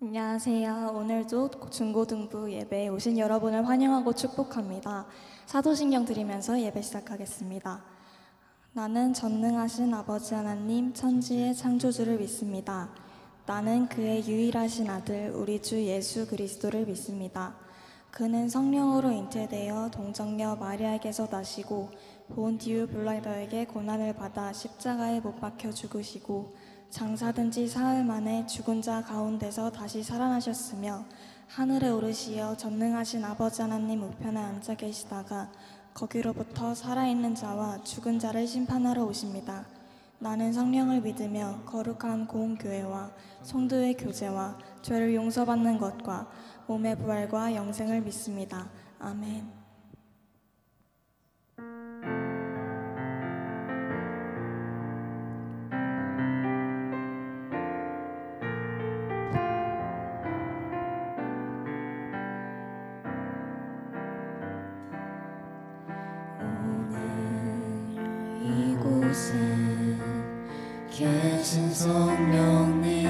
안녕하세요. 오늘도 중고등부 예배에 오신 여러분을 환영하고 축복합니다. 사도신경 드리면서 예배 시작하겠습니다. 나는 전능하신 아버지 하나님 천지의 창조주를 믿습니다. 나는 그의 유일하신 아들 우리 주 예수 그리스도를 믿습니다. 그는 성령으로 잉태되어 동정녀 마리아에게서 나시고 본디우 빌라도에게 고난을 받아 십자가에 못 박혀 죽으시고 장사된 지 사흘 만에 죽은 자 가운데서 다시 살아나셨으며 하늘에 오르시어 전능하신 아버지 하나님 우편에 앉아 계시다가 거기로부터 살아있는 자와 죽은 자를 심판하러 오십니다. 나는 성령을 믿으며 거룩한 공교회와 성도의 교제와 죄를 용서받는 것과 몸의 부활과 영생을 믿습니다. 아멘. 이곳에 계신 성령님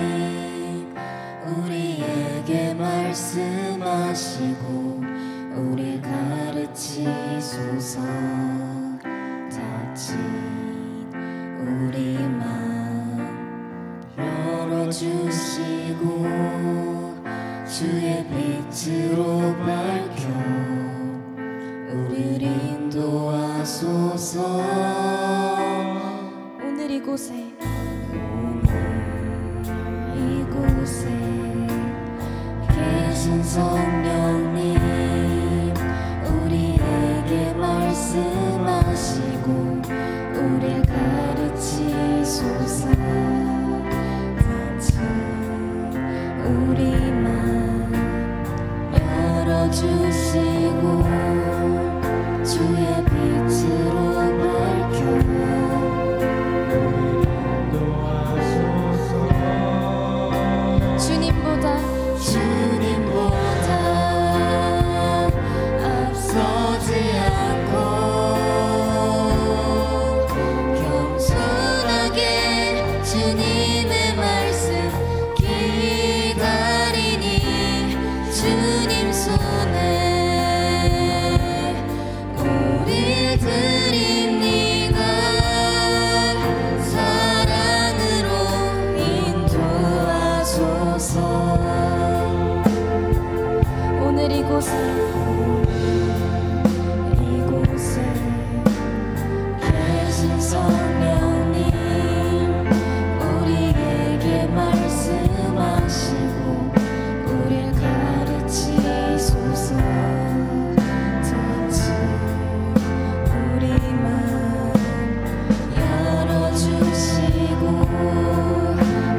우리에게 말씀하시고 우리 가르치소서. 닫힌 우리 맘 열어주시고 주의 빛으로 밝혀 우리를 인도하소서. 오늘 이곳에 계신 성령님 우리에게 말씀하시고 우릴 가르치소서. 닫힌 우리 맘 열어주시고 주의 빛으로 밝혀 주님보다 앞서지 않고 겸손하게 주님의 말씀 기다리니 주님 손에 우리 드립니다. 사랑으로 인도하소서. 오늘 이곳에 계신 성령님 우리에게 말씀하시고 우릴 가르치소서. 닫힌 우리 맘 열어주시고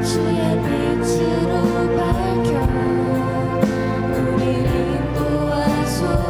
주의 빛으로 밝혀 우릴 인도하소서.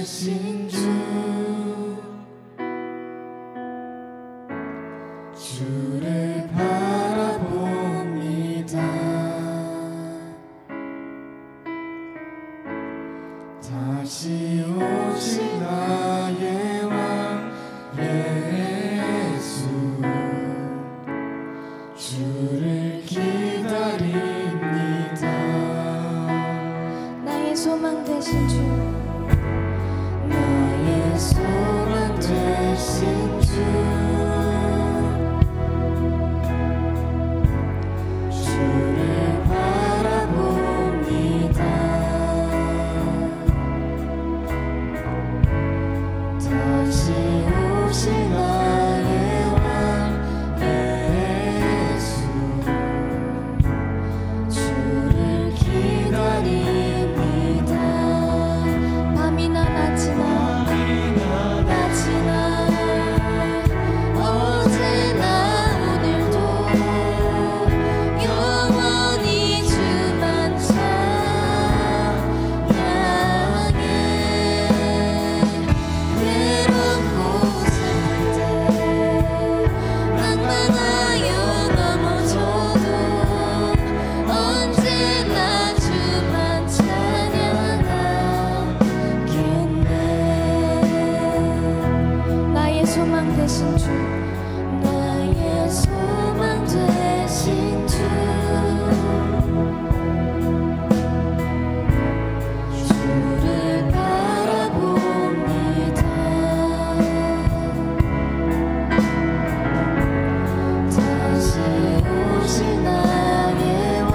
되신 주를 바라봅니다. 다시 오실 나의 왕 예수, 주를 기다립니다. 나의 소망 되신 주, 나의 소망 되신 주, 주를 바라봅니다. 다시 오실 나의 왕 예수, 주를 기다립니다. 밤이나 낮이나 어제나 오늘도 영원히 주만 찬양해. 괴롭고 슬플 때 낭만하여 넘어져도 언제나 주만 찬양하겠네. 나의 소망 되신 주, 나의 소망 되신 주, 주를 바라봅니다. 다시 오실 나의 왕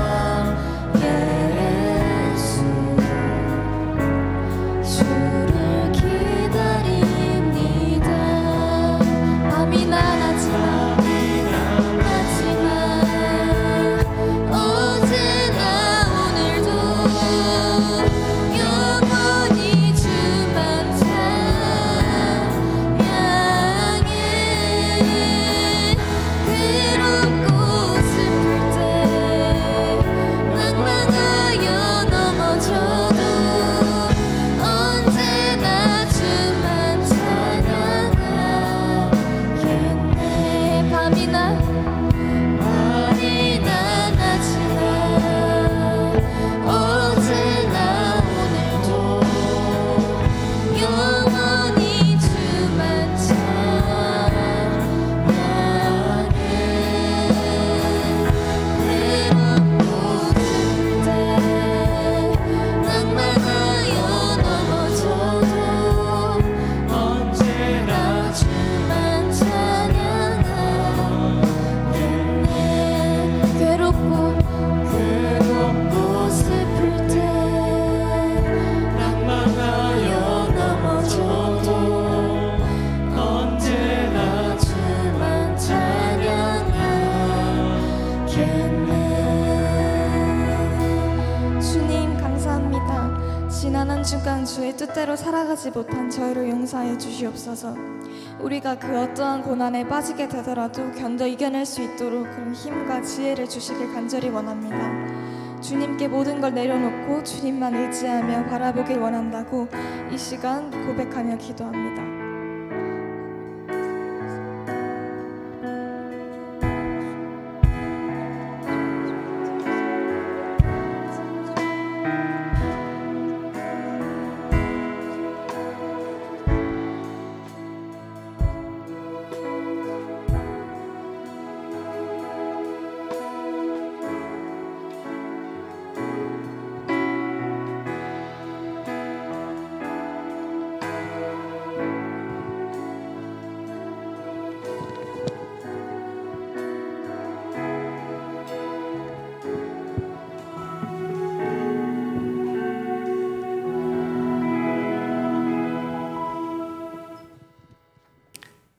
예수, 주를 기다립니다. 밤이나 낮이나 어제나 오늘도 영원히 주만 찬양해. 괴롭고 슬플 때 낭만하여 넘어져도 언제나 주만 찬양하겠네. 밤이나 낮이나 어제나 오늘도 영원히 주만 찬양해. 괴롭고 슬플 때 낭만하여 넘어져도 언제나 주만 찬양하겠네. 괴롭고 슬플 때 낭만하여 넘어져도 언제나 주만 찬양하겠네. 주님 감사합니다. 지난 한 주간 주의 뜻대로 살아가지 못한 저희를 용서하여 주시옵소서. 우리가 그 어떠한 고난에 빠지게 되더라도 견뎌 이겨낼 수 있도록 그런 힘과 지혜를 주시길 간절히 원합니다. 주님께 모든 걸 내려놓고 주님만 의지하며 바라보길 원한다고 이 시간 고백하며 기도합니다.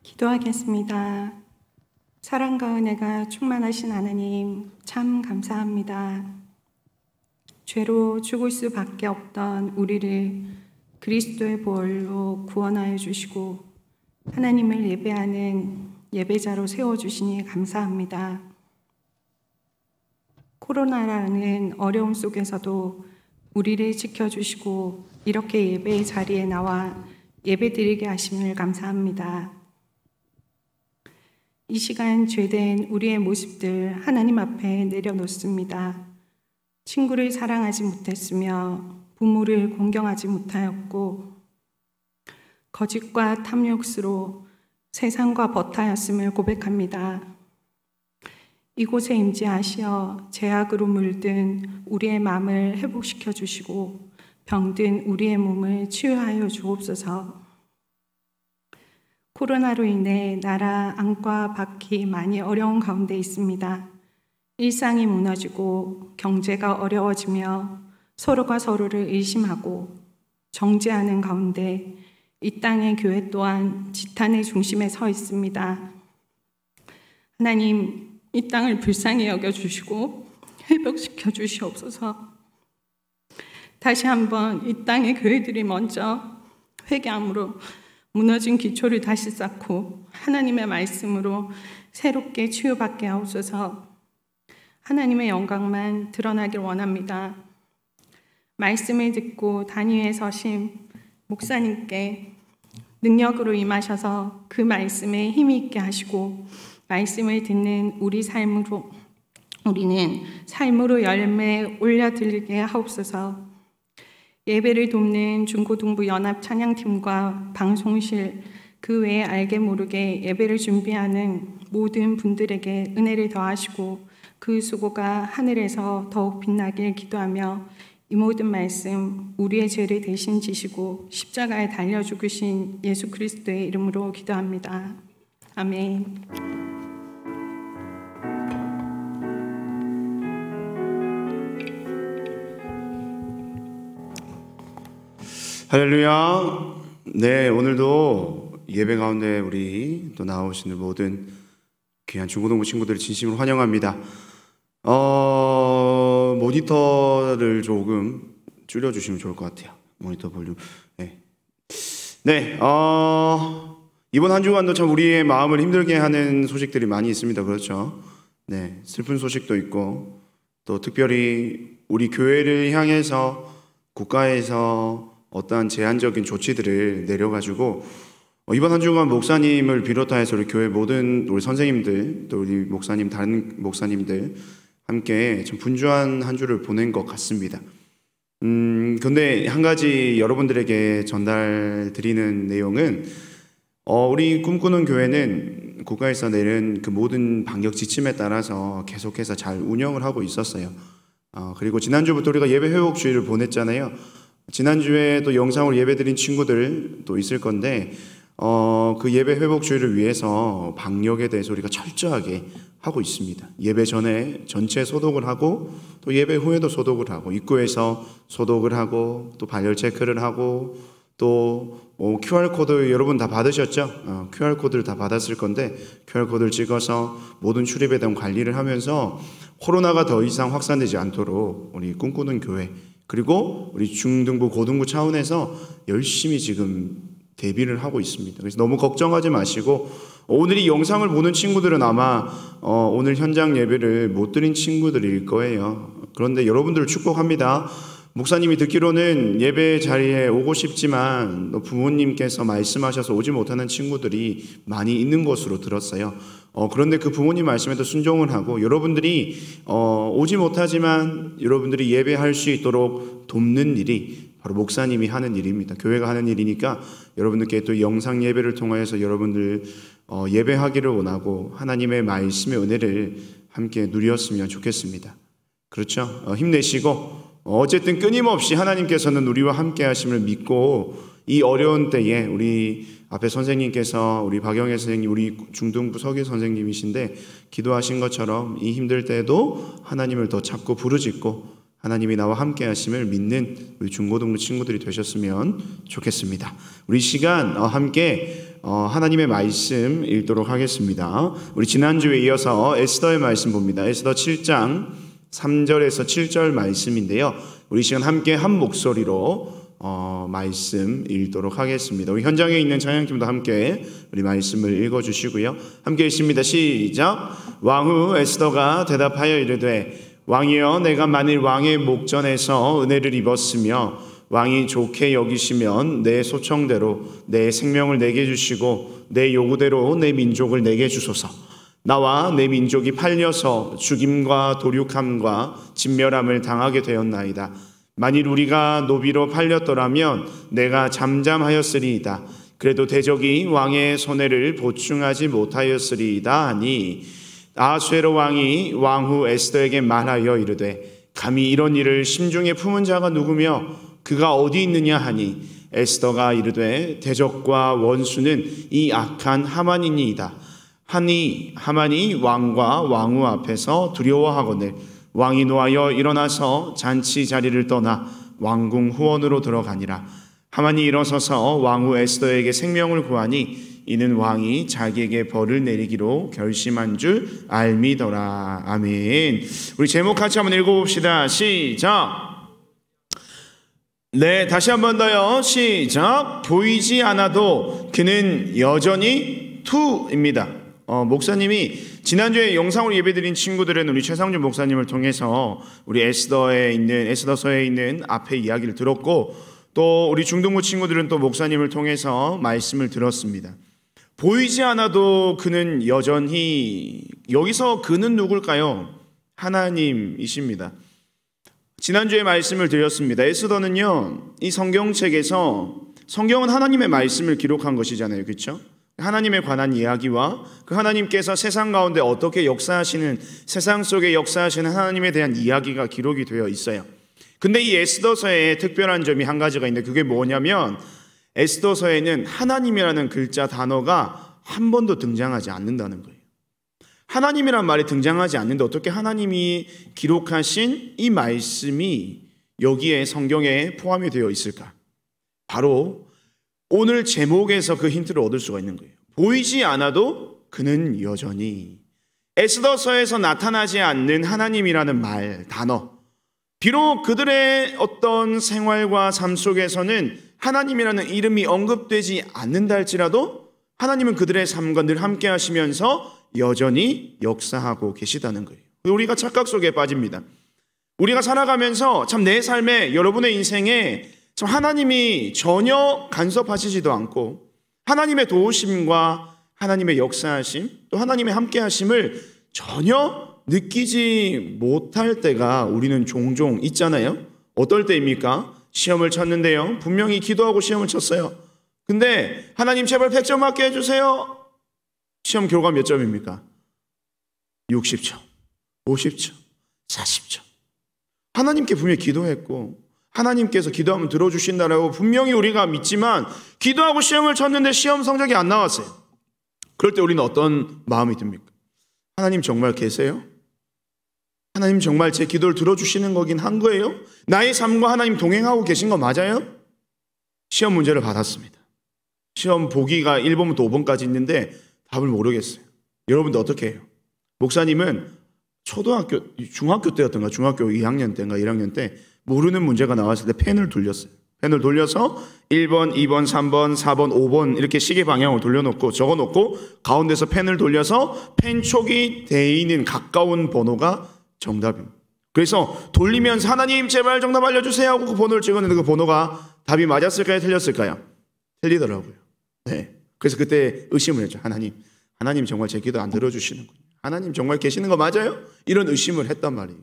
기도하겠습니다. 사랑과 은혜가 충만하신 하나님, 참 감사합니다. 죄로 죽을 수밖에 없던 우리를 그리스도의 보혈로 구원하여 주시고 하나님을 예배하는 예배자로 세워주시니 감사합니다. 코로나라는 어려움 속에서도 우리를 지켜주시고 이렇게 예배의 자리에 나와 예배드리게 하심을 감사합니다. 이 시간 죄된 우리의 모습들 하나님 앞에 내려놓습니다. 친구를 사랑하지 못했으며 부모를 공경하지 못하였고 거짓과 탐욕스로 세상과 버타였음을 고백합니다. 이곳에 임재하시어 죄악으로 물든 우리의 마음을 회복시켜 주시고 병든 우리의 몸을 치유하여 주옵소서. 코로나로 인해 나라 안과 밖이 많이 어려운 가운데 있습니다. 일상이 무너지고 경제가 어려워지며 서로가 서로를 의심하고 정죄하는 가운데 이 땅의 교회 또한 지탄의 중심에 서 있습니다. 하나님, 이 땅을 불쌍히 여겨주시고 회복시켜 주시옵소서. 다시 한번 이 땅의 교회들이 먼저 회개함으로 무너진 기초를 다시 쌓고 하나님의 말씀으로 새롭게 치유받게 하옵소서. 하나님의 영광만 드러나길 원합니다. 말씀을 듣고 단위에 서신 목사님께 능력으로 임하셔서 그 말씀에 힘이 있게 하시고 말씀을 듣는 우리 삶으로 우리는 삶으로 열매 올려드리게 하옵소서. 예배를 돕는 중고등부 연합 찬양팀과 방송실 그 외에 알게 모르게 예배를 준비하는 모든 분들에게 은혜를 더하시고 그 수고가 하늘에서 더욱 빛나길 기도하며 이 모든 말씀 우리의 죄를 대신 지시고 십자가에 달려 죽으신 예수 그리스도의 이름으로 기도합니다. 아멘. 할렐루야. 네, 오늘도 예배 가운데 우리 또 나오시는 모든 귀한 중고등부 친구들을 진심으로 환영합니다. 모니터를 조금 줄여주시면 좋을 것 같아요. 모니터 볼륨. 네. 이번 한 주간도 참 우리의 마음을 힘들게 하는 소식들이 많이 있습니다. 그렇죠? 네, 슬픈 소식도 있고 또 특별히 우리 교회를 향해서 국가에서 어떠한 제한적인 조치들을 내려가지고 이번 한 주간 목사님을 비롯해서 우리 교회 모든 우리 선생님들 또 우리 목사님 다른 목사님들 함께 좀 분주한 한 주를 보낸 것 같습니다. 근데 한 가지 여러분들에게 전달드리는 내용은 우리 꿈꾸는 교회는 국가에서 내린 그 모든 방역 지침에 따라서 계속해서 잘 운영을 하고 있었어요. 그리고 지난주부터 우리가 예배 회복 주일을 보냈잖아요. 지난주에 또 영상으로 예배드린 친구들 또 있을 건데 그 예배 회복 주일을 위해서 방역에 대해서 우리가 철저하게 하고 있습니다. 예배 전에 전체 소독을 하고 또 예배 후에도 소독을 하고 입구에서 소독을 하고 또 발열 체크를 하고 또 QR코드 여러분 다 받으셨죠? QR코드를 다 받았을 건데 QR코드를 찍어서 모든 출입에 대한 관리를 하면서 코로나가 더 이상 확산되지 않도록 우리 꿈꾸는 교회 그리고 우리 중등부 고등부 차원에서 열심히 지금 대비를 하고 있습니다. 그래서 너무 걱정하지 마시고 오늘 이 영상을 보는 친구들은 아마 오늘 현장 예배를 못 드린 친구들일 거예요. 그런데 여러분들을 축복합니다. 목사님이 듣기로는 예배 자리에 오고 싶지만 부모님께서 말씀하셔서 오지 못하는 친구들이 많이 있는 것으로 들었어요. 그런데 그 부모님 말씀에도 순종을 하고 여러분들이 오지 못하지만 여러분들이 예배할 수 있도록 돕는 일이 바로 목사님이 하는 일입니다. 교회가 하는 일이니까 여러분들께 또 영상 예배를 통하여서 여러분들 예배하기를 원하고 하나님의 말씀의 은혜를 함께 누렸으면 좋겠습니다. 그렇죠? 힘내시고 어쨌든 끊임없이 하나님께서는 우리와 함께 하심을 믿고 이 어려운 때에 우리 앞에 선생님께서 우리 박영애 선생님 우리 중등부 서기 선생님이신데 기도하신 것처럼 이 힘들 때에도 하나님을 더 찾고 부르짖고 하나님이 나와 함께 하심을 믿는 우리 중고등부 친구들이 되셨으면 좋겠습니다. 우리 시간 함께 하나님의 말씀 읽도록 하겠습니다. 우리 지난주에 이어서 에스더의 말씀 봅니다. 에스더 7장 3절에서 7절 말씀인데요. 우리 시간 함께 한 목소리로 말씀 읽도록 하겠습니다. 우리 현장에 있는 찬양팀도 함께 우리 말씀을 읽어주시고요. 함께 읽습니다. 시작. 왕후 에스더가 대답하여 이르되 왕이여, 내가 만일 왕의 목전에서 은혜를 입었으며 왕이 좋게 여기시면 내 소청대로 내 생명을 내게 주시고 내 요구대로 내 민족을 내게 주소서. 나와 내 민족이 팔려서 죽임과 도륙함과 진멸함을 당하게 되었나이다. 만일 우리가 노비로 팔렸더라면 내가 잠잠하였으리이다. 그래도 대적이 왕의 손해를 보충하지 못하였으리이다 하니 아하수에로 왕이 왕후 에스더에게 말하여 이르되 감히 이런 일을 심중에 품은 자가 누구며 그가 어디 있느냐 하니 에스더가 이르되 대적과 원수는 이 악한 하만이니이다 하니 하만이 왕과 왕후 앞에서 두려워하거늘 왕이 노하여 일어나서 잔치 자리를 떠나 왕궁 후원으로 들어가니라. 하만이 일어서서 왕후 에스더에게 생명을 구하니 이는 왕이 자기에게 벌을 내리기로 결심한 줄 알미더라. 아멘. 우리 제목 같이 한번 읽어봅시다. 시작. 네, 다시 한번 더요. 시작. 보이지 않아도 그는 여전히 투입니다. 목사님이 지난주에 영상으로 예배드린 친구들은 우리 최상준 목사님을 통해서 우리 에스더서에 있는 앞에 이야기를 들었고, 또 우리 중동부 친구들은 또 목사님을 통해서 말씀을 들었습니다. 보이지 않아도 그는 여전히, 여기서 그는 누굴까요? 하나님이십니다. 지난주에 말씀을 드렸습니다. 에스더는요, 이 성경책에서, 성경은 하나님의 말씀을 기록한 것이잖아요, 그렇죠? 하나님에 관한 이야기와 그 하나님께서 세상 가운데 어떻게 역사하시는, 세상 속에 역사하시는 하나님에 대한 이야기가 기록이 되어 있어요. 근데 이 에스더서에 특별한 점이 한 가지가 있는데, 그게 뭐냐면 에스더서에는 하나님이라는 글자 단어가 한 번도 등장하지 않는다는 거예요. 하나님이란 말이 등장하지 않는데 어떻게 하나님이 기록하신 이 말씀이 여기에 성경에 포함이 되어 있을까? 바로 오늘 제목에서 그 힌트를 얻을 수가 있는 거예요. 보이지 않아도 그는 여전히. 에스더서에서 나타나지 않는 하나님이라는 말, 단어, 비록 그들의 어떤 생활과 삶 속에서는 하나님이라는 이름이 언급되지 않는다 할지라도 하나님은 그들의 삶과 늘 함께 하시면서 여전히 역사하고 계시다는 거예요. 우리가 착각 속에 빠집니다. 우리가 살아가면서 참 내 삶에, 여러분의 인생에 참 하나님이 전혀 간섭하시지도 않고 하나님의 도우심과 하나님의 역사하심, 또 하나님의 함께하심을 전혀 느끼지 못할 때가 우리는 종종 있잖아요. 어떨 때입니까? 시험을 쳤는데요, 분명히 기도하고 시험을 쳤어요. 근데 하나님 제발 100점 맞게 해주세요. 시험 결과 몇 점입니까? 60점, 50점, 40점. 하나님께 분명히 기도했고 하나님께서 기도하면 들어주신다라고 분명히 우리가 믿지만 기도하고 시험을 쳤는데 시험 성적이 안 나왔어요. 그럴 때 우리는 어떤 마음이 듭니까? 하나님 정말 계세요? 하나님 정말 제 기도를 들어주시는 거긴 한 거예요? 나의 삶과 하나님 동행하고 계신 거 맞아요? 시험 문제를 받았습니다. 시험 보기가 1번부터 5번까지 있는데 답을 모르겠어요. 여러분도 어떻게 해요? 목사님은 중학교 때였던가, 중학교 2학년 때인가 1학년 때 모르는 문제가 나왔을 때 펜을 돌렸어요. 펜을 돌려서 1번, 2번, 3번, 4번, 5번 이렇게 시계 방향으로 돌려놓고 적어놓고 가운데서 펜을 돌려서 펜촉이 돼 있는 가까운 번호가 정답입니다. 그래서 돌리면서 하나님 제발 정답 알려주세요 하고 그 번호를 찍었는데 그 번호가 답이 맞았을까요? 틀렸을까요? 틀리더라고요. 네. 그래서 그때 의심을 했죠. 하나님 정말 제 기도 안 들어주시는군요. 하나님 정말 계시는 거 맞아요? 이런 의심을 했단 말이에요.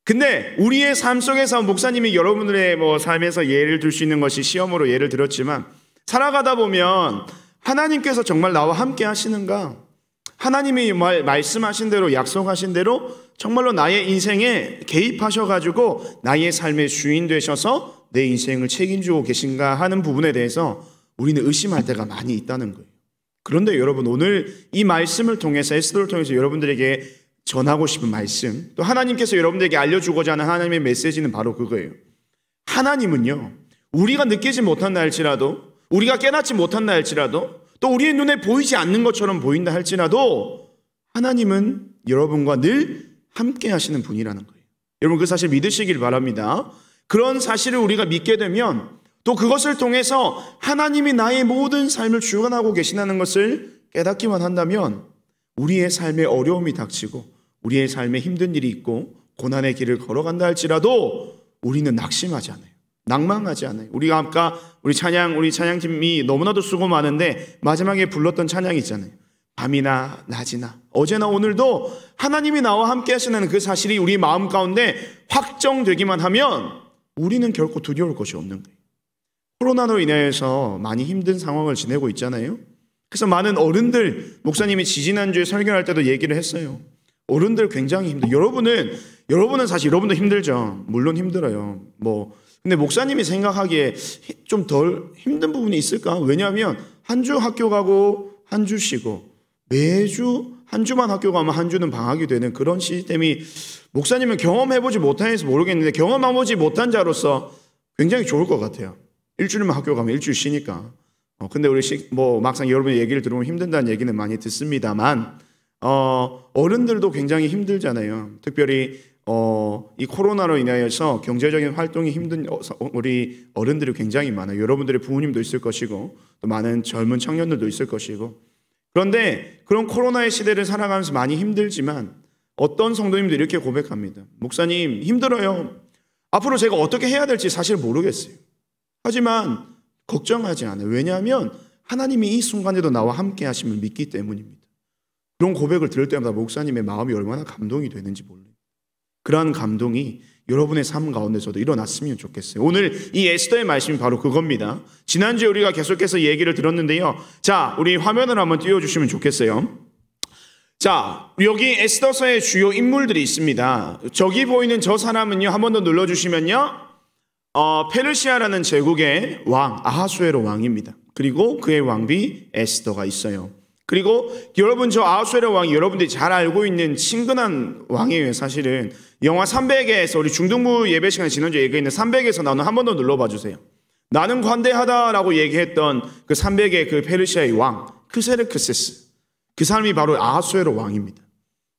근데 우리의 삶 속에서 목사님이 여러분들의 삶에서 예를 들 수 있는 것이 시험으로 예를 들었지만 살아가다 보면 하나님께서 정말 나와 함께 하시는가? 하나님이 말씀하신 대로, 약속하신 대로 정말로 나의 인생에 개입하셔가지고 나의 삶의 주인 되셔서 내 인생을 책임지고 계신가 하는 부분에 대해서 우리는 의심할 때가 많이 있다는 거예요. 그런데 여러분, 오늘 이 말씀을 통해서, 에스더를 통해서 여러분들에게 전하고 싶은 말씀, 또 하나님께서 여러분들에게 알려주고자 하는 하나님의 메시지는 바로 그거예요. 하나님은요, 우리가 느끼지 못한다 할지라도, 우리가 깨닫지 못한다 할지라도, 또 우리의 눈에 보이지 않는 것처럼 보인다 할지라도 하나님은 여러분과 늘 함께 하시는 분이라는 거예요. 여러분, 그 사실 믿으시길 바랍니다. 그런 사실을 우리가 믿게 되면 또 그것을 통해서 하나님이 나의 모든 삶을 주관하고 계시다는 것을 깨닫기만 한다면 우리의 삶에 어려움이 닥치고 우리의 삶에 힘든 일이 있고 고난의 길을 걸어간다 할지라도 우리는 낙심하지 않아요. 낭망하지 않아요. 우리가 아까 우리 찬양팀이 너무나도 수고 많은데 마지막에 불렀던 찬양이 있잖아요. 밤이나 낮이나 어제나 오늘도 하나님이 나와 함께 하시는 그 사실이 우리 마음 가운데 확정되기만 하면 우리는 결코 두려울 것이 없는 거예요. 코로나로 인해서 많이 힘든 상황을 지내고 있잖아요. 그래서 많은 어른들, 목사님이 지지난주에 설교할 때도 얘기를 했어요. 어른들 굉장히 힘들어요. 여러분은 사실 여러분도 힘들죠. 물론 힘들어요. 근데 목사님이 생각하기에 좀 덜 힘든 부분이 있을까? 왜냐하면 한 주 학교 가고 한 주 쉬고 매주 한 주만 학교 가면 한 주는 방학이 되는 그런 시스템이 목사님은 경험해보지 못해서 모르겠는데 경험해보지 못한 자로서 굉장히 좋을 것 같아요. 일주일만 학교 가면 일주일 쉬니까. 근데 우리 막상 여러분의 얘기를 들으면 힘든다는 얘기는 많이 듣습니다만 어른들도 굉장히 힘들잖아요. 특별히 이 코로나로 인하여서 경제적인 활동이 힘든 우리 어른들이 굉장히 많아요. 여러분들의 부모님도 있을 것이고 또 많은 젊은 청년들도 있을 것이고 그런데 그런 코로나의 시대를 살아가면서 많이 힘들지만 어떤 성도님도 이렇게 고백합니다. 목사님 힘들어요. 앞으로 제가 어떻게 해야 될지 사실 모르겠어요. 하지만 걱정하지 않아요. 왜냐하면 하나님이 이 순간에도 나와 함께 하심을 믿기 때문입니다. 그런 고백을 들을 때마다 목사님의 마음이 얼마나 감동이 되는지 몰라요. 그러한 감동이 여러분의 삶 가운데서도 일어났으면 좋겠어요. 오늘 이 에스더의 말씀이 바로 그겁니다. 지난주에 우리가 계속해서 얘기를 들었는데요. 자, 우리 화면을 한번 띄워주시면 좋겠어요. 자, 여기 에스더서의 주요 인물들이 있습니다. 저기 보이는 저 사람은요, 한 번 더 눌러주시면요, 페르시아라는 제국의 왕 아하수에로 왕입니다. 그리고 그의 왕비 에스더가 있어요. 그리고 여러분 저 아하수에로 왕이 여러분들이 잘 알고 있는 친근한 왕이에요. 사실은 영화 300에서 우리 중등부 예배 시간에 지난주에 얘기했는 300에서 나오는 한 번 더 눌러봐 주세요. 나는 관대하다라고 얘기했던 그 300의 그 페르시아의 왕 크세르크세스, 그 사람이 바로 아하수에로 왕입니다.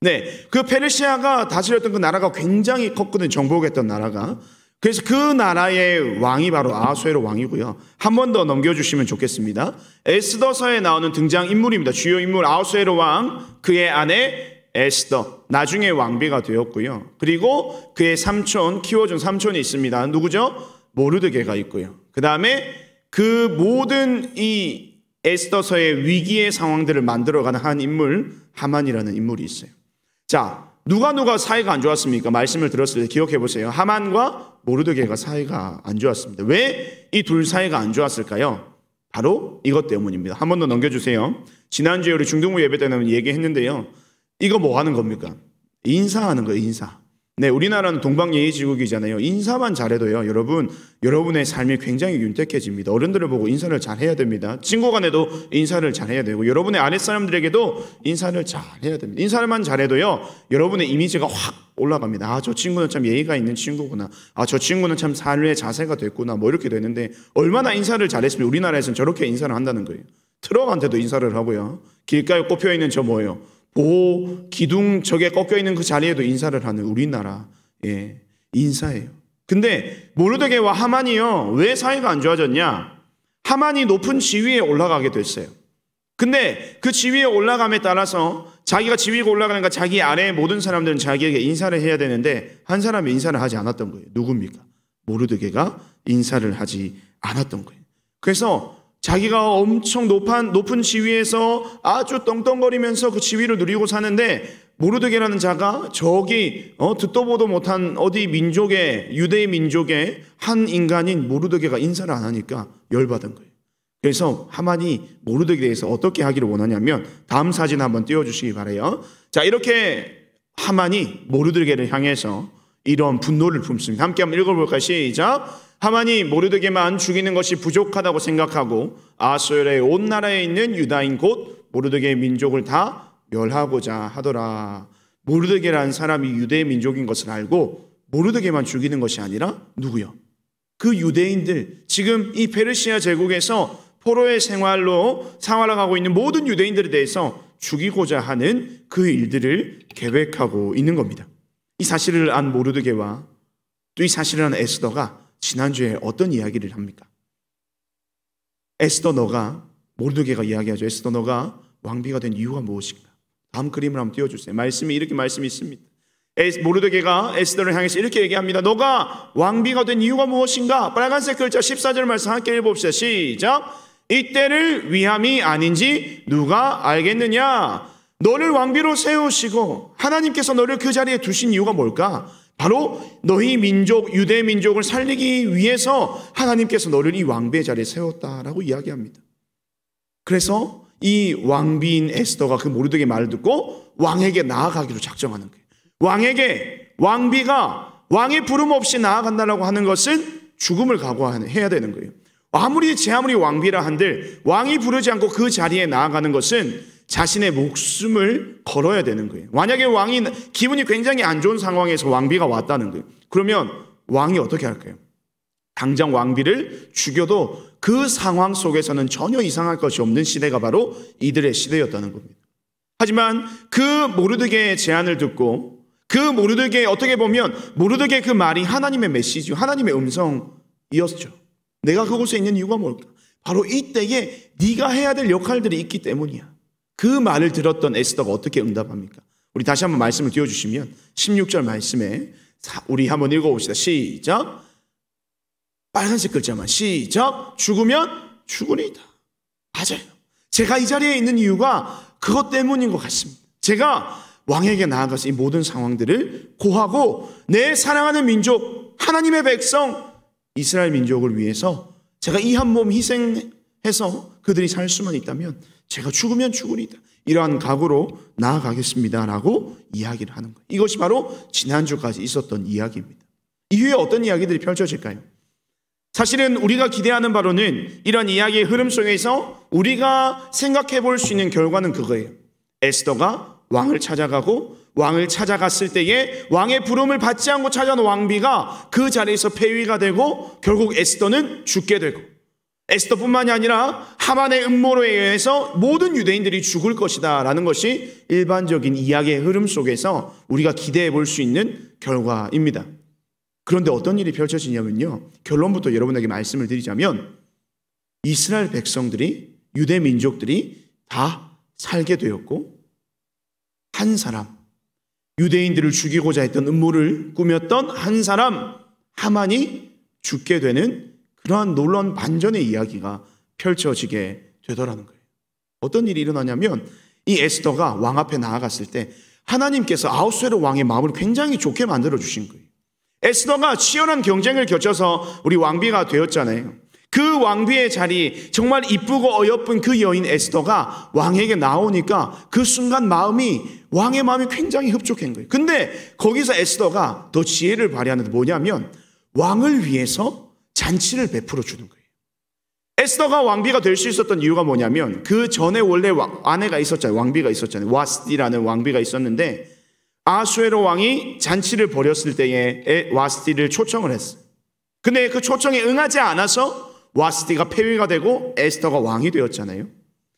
네, 그 페르시아가 다스렸던 그 나라가 굉장히 컸거든요. 정복했던 나라가. 그래서 그 나라의 왕이 바로 아하수에로 왕이고요. 한 번 더 넘겨주시면 좋겠습니다. 에스더서에 나오는 등장인물입니다. 주요 인물 아하수에로 왕, 그의 아내 에스더, 나중에 왕비가 되었고요. 그리고 그의 삼촌, 키워준 삼촌이 있습니다. 누구죠? 모르드게가 있고요. 그 다음에 그 모든 이 에스더서의 위기의 상황들을 만들어가는 한 인물, 하만이라는 인물이 있어요. 자, 누가 사이가 안 좋았습니까? 말씀을 들었을 때 기억해 보세요. 하만과 모르드게가 사이가 안 좋았습니다. 왜 이 둘 사이가 안 좋았을까요? 바로 이것 때문입니다. 한 번 더 넘겨주세요. 지난주에 우리 중등부 예배 때는 얘기했는데요. 이거 뭐 하는 겁니까? 인사하는 거예요, 인사. 네, 우리나라는 동방예의지국이잖아요. 인사만 잘해도요, 여러분의 삶이 굉장히 윤택해집니다. 어른들을 보고 인사를 잘해야 됩니다. 친구 간에도 인사를 잘해야 되고, 여러분의 아랫사람들에게도 인사를 잘해야 됩니다. 인사만 잘해도요, 여러분의 이미지가 확 올라갑니다. 아, 저 친구는 참 예의가 있는 친구구나. 아, 저 친구는 참 삶의 자세가 됐구나. 뭐 이렇게 되는데, 얼마나 인사를 잘했으면 우리나라에서는 저렇게 인사를 한다는 거예요. 트럭한테도 인사를 하고요. 길가에 꼽혀있는 저 뭐예요? 보호 기둥 저게 꺾여있는 그 자리에도 인사를 하는 우리나라 인사예요. 근데 모르드게와 하만이요, 왜 사이가 안 좋아졌냐? 하만이 높은 지위에 올라가게 됐어요. 근데 그 지위에 올라감에 따라서 자기가 지위가 올라가니까 자기 아래의 모든 사람들은 자기에게 인사를 해야 되는데 한 사람이 인사를 하지 않았던 거예요. 누굽니까? 모르드게가 인사를 하지 않았던 거예요. 그래서 자기가 엄청 높은 지위에서 아주 떵떵거리면서 그 지위를 누리고 사는데 모르드게라는 자가 저기 듣도 보도 못한 어디 민족의 유대 민족의 한 인간인 모르드게가 인사를 안 하니까 열받은 거예요. 그래서 하만이 모르드게에 대해서 어떻게 하기를 원하냐면 다음 사진 한번 띄워주시기 바라요. 자, 이렇게 하만이 모르드게를 향해서 이런 분노를 품습니다. 함께 한번 읽어볼까요? 시작. 하만이 모르드게만 죽이는 것이 부족하다고 생각하고 아하수에로의 온 나라에 있는 유다인 곧 모르드게의 민족을 다 멸하고자 하더라. 모르드게라는 사람이 유대의 민족인 것을 알고 모르드게만 죽이는 것이 아니라 누구요? 그 유대인들, 지금 이 페르시아 제국에서 포로의 생활로 생활하고 있는 모든 유대인들에 대해서 죽이고자 하는 그 일들을 계획하고 있는 겁니다. 이 사실을 안 모르드게와 또 이 사실을 안 에스더가 지난주에 어떤 이야기를 합니까? 에스더 너가, 모르드게가 이야기하죠. 에스더 너가 왕비가 된 이유가 무엇인가? 다음 그림을 한번 띄워주세요. 이렇게 말씀이 있습니다. 모르드게가 에스더를 향해서 이렇게 얘기합니다. 너가 왕비가 된 이유가 무엇인가? 빨간색 글자 14절 말씀 함께 읽어봅시다. 시작. 이때를 위함이 아닌지 누가 알겠느냐? 너를 왕비로 세우시고 하나님께서 너를 그 자리에 두신 이유가 뭘까? 바로 너희 민족, 유대 민족을 살리기 위해서 하나님께서 너를 이 왕비의 자리에 세웠다라고 이야기합니다. 그래서 이 왕비인 에스더가 그 모르드게 말을 듣고 왕에게 나아가기로 작정하는 거예요. 왕비가 왕의 부름 없이 나아간다라고 하는 것은 죽음을 각오해야 되는 거예요. 아무리 왕비라 한들 왕이 부르지 않고 그 자리에 나아가는 것은 자신의 목숨을 걸어야 되는 거예요. 만약에 왕이 기분이 굉장히 안 좋은 상황에서 왕비가 왔다는 거예요. 그러면 왕이 어떻게 할까요? 당장 왕비를 죽여도 그 상황 속에서는 전혀 이상할 것이 없는 시대가 바로 이들의 시대였다는 겁니다. 하지만 그 모르드게의 제안을 듣고 그 모르드게 어떻게 보면 모르드게 그 말이 하나님의 메시지, 하나님의 음성이었죠. 내가 그곳에 있는 이유가 뭘까? 바로 이때에 네가 해야 될 역할들이 있기 때문이야. 그 말을 들었던 에스더가 어떻게 응답합니까? 우리 다시 한번 말씀을 띄워주시면 16절 말씀에 우리 한번 읽어봅시다. 시작. 빨간색 글자만 시작. 죽으면 죽으리이다. 맞아요. 제가 이 자리에 있는 이유가 그것 때문인 것 같습니다. 제가 왕에게 나아가서 이 모든 상황들을 고하고 내 사랑하는 민족, 하나님의 백성 이스라엘 민족을 위해서 제가 이 한 몸 희생해서 그들이 살 수만 있다면 제가 죽으면 죽으리이다. 이러한 각오로 나아가겠습니다라고 이야기를 하는 거예요. 이것이 바로 지난주까지 있었던 이야기입니다. 이후에 어떤 이야기들이 펼쳐질까요? 사실은 우리가 기대하는 바로는 이런 이야기의 흐름 속에서 우리가 생각해 볼 수 있는 결과는 그거예요. 에스더가 왕을 찾아가고 왕을 찾아갔을 때에 왕의 부름을 받지 않고 찾아온 왕비가 그 자리에서 폐위가 되고 결국 에스더는 죽게 되고 에스더뿐만이 아니라 하만의 음모로 의해서 모든 유대인들이 죽을 것이다 라는 것이 일반적인 이야기의 흐름 속에서 우리가 기대해 볼 수 있는 결과입니다. 그런데 어떤 일이 펼쳐지냐면요, 결론부터 여러분에게 말씀을 드리자면 이스라엘 백성들이, 유대 민족들이 다 살게 되었고 한 사람, 유대인들을 죽이고자 했던 음모를 꾸몄던 한 사람 하만이 죽게 되는 그러한 놀라운 반전의 이야기가 펼쳐지게 되더라는 거예요. 어떤 일이 일어나냐면 이 에스더가 왕 앞에 나아갔을 때 하나님께서 아하수에로 왕의 마음을 굉장히 좋게 만들어 주신 거예요. 에스더가 치열한 경쟁을 거쳐서 우리 왕비가 되었잖아요. 그 왕비의 자리, 정말 이쁘고 어여쁜 그 여인 에스더가 왕에게 나오니까 그 순간 왕의 마음이 굉장히 흡족한 거예요. 근데 거기서 에스더가 더 지혜를 발휘하는 게 뭐냐면 왕을 위해서 잔치를 베풀어 주는 거예요. 에스더가 왕비가 될 수 있었던 이유가 뭐냐면 그 전에 원래 아내가 있었잖아요. 왕비가 있었잖아요. 와스티라는 왕비가 있었는데 아하수에로 왕이 잔치를 벌였을 때에 와스티를 초청을 했어요. 근데 그 초청에 응하지 않아서 와스티가 폐위가 되고 에스더가 왕이 되었잖아요.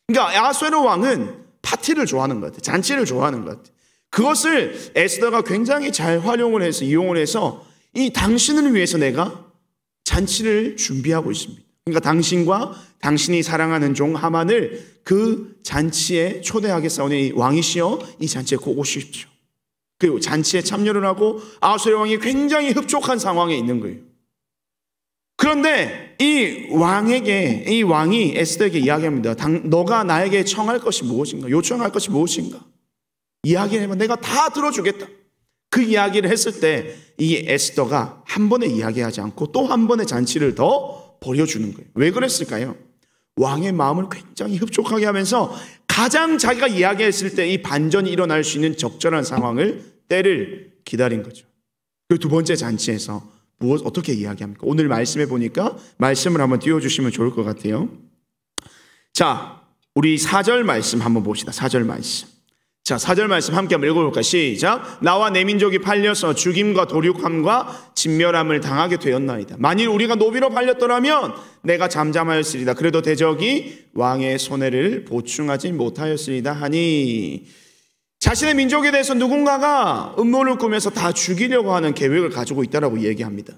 그러니까 아하수에로 왕은 파티를 좋아하는 것 같아요. 잔치를 좋아하는 것 같아요. 그것을 에스더가 굉장히 잘 활용을 해서 이용을 해서 이 당신을 위해서 내가 잔치를 준비하고 있습니다. 그러니까 당신과 당신이 사랑하는 종 하만을 그 잔치에 초대하겠사오니 왕이시여 이 잔치에 꼭 오십시오. 그리고 잔치에 참여를 하고 아하수에로 왕이 굉장히 흡족한 상황에 있는 거예요. 그런데 이 왕이 에스더에게 이야기합니다. 너가 나에게 청할 것이 무엇인가? 요청할 것이 무엇인가? 이야기를 해봐. 내가 다 들어주겠다. 그 이야기를 했을 때 이 에스더가 한 번에 이야기하지 않고 또 한 번의 잔치를 더 벌여주는 거예요. 왜 그랬을까요? 왕의 마음을 굉장히 흡족하게 하면서 가장 자기가 이야기했을 때 이 반전이 일어날 수 있는 적절한 때를 기다린 거죠. 그 두 번째 잔치에서 어떻게 이야기합니까? 오늘 말씀해 보니까 말씀을 한번 띄워주시면 좋을 것 같아요. 자, 우리 4절 말씀 한번 봅시다. 4절 말씀. 자, 4절 말씀 함께 한번 읽어볼까요? 시작. 나와 내 민족이 팔려서 죽임과 도륙함과 진멸함을 당하게 되었나이다. 만일 우리가 노비로 팔렸더라면 내가 잠잠하였으리다. 그래도 대적이 왕의 손해를 보충하지 못하였으리다 하니, 자신의 민족에 대해서 누군가가 음모를 꾸며서 다 죽이려고 하는 계획을 가지고 있다라고 얘기합니다.